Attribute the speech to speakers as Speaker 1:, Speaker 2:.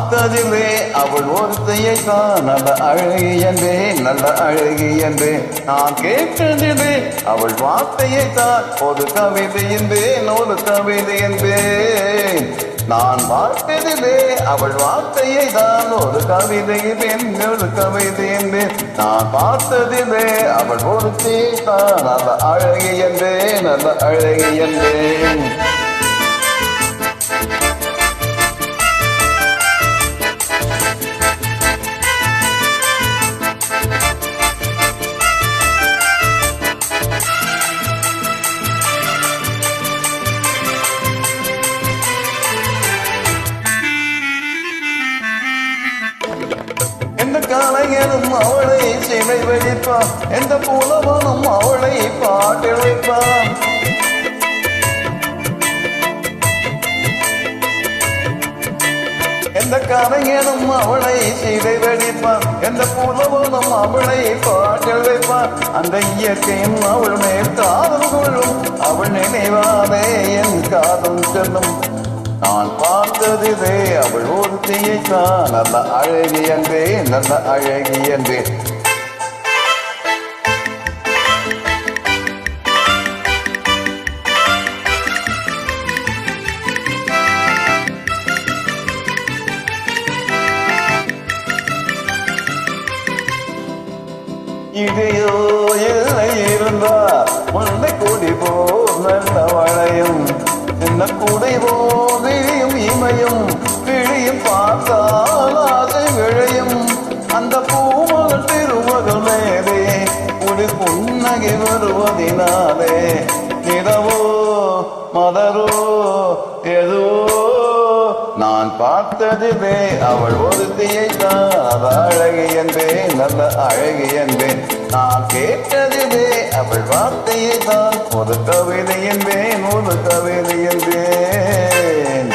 Speaker 1: பார்த்ததிலே அவள் ஒருத்தையை தான் நல்ல அழகி என்பேன், நல்ல அழகி என்பேன். நான் கேட்டதிலே அவள் வார்த்தையை தான் ஒரு கவிதை என்பேன், ஒரு கவிதை என்பேன். நான் பார்த்ததிலே அவள் வார்த்தையை தான் ஒரு கவிதை என்பேன், ஒரு கவிதை என்பேன். நான் பார்த்ததிலே அவள் ஒருத்தி தான் நல்ல அழகி என்பேன், நல்ல அழகி என்பேன். எந்த கலைஞனும் அவளை சிலை வைப்பான், எந்த புலவனும் அவளை பாட்டில் வைப்பான். எந்த கலைஞனும் அவளை சிலை வடிப்பான், எந்த புலவனும் அவளை பாட்டில் வைப்பான். அந்த இயற்கையும் அவள் மேல் காதல் கொள்ளும், அவள் நினைவாதே என் காதல் செல்லும். நான் பார்த்ததிலே அவள் ஒருத்தியை தான் நல்ல அழகி என்பேன், நல்ல அழகி என்பேன். இதையோ இல்லை இருந்தார் முல்லை கொடி போர் நல்ல வளையும், என்ன கூடை போர் விழியும் இமையும், விழியும் பார்த்தால் ஆசை விழையும். அந்த பூமகள் திருமகள் மேலே ஒரு புன்னகை வருவதினாலே நிறவோ மலரோ எதுவோ நான் பார்த்ததிலே அவள் ஒருத்தியை தான் நல்ல அழகி என்பேன், நல்ல அழகி என்பேன். நான் கேட்டதிலே அவள் வார்த்தையை தான் ஒரு கவிதை என்பேன், ஒரு கவிதை என்பேன்.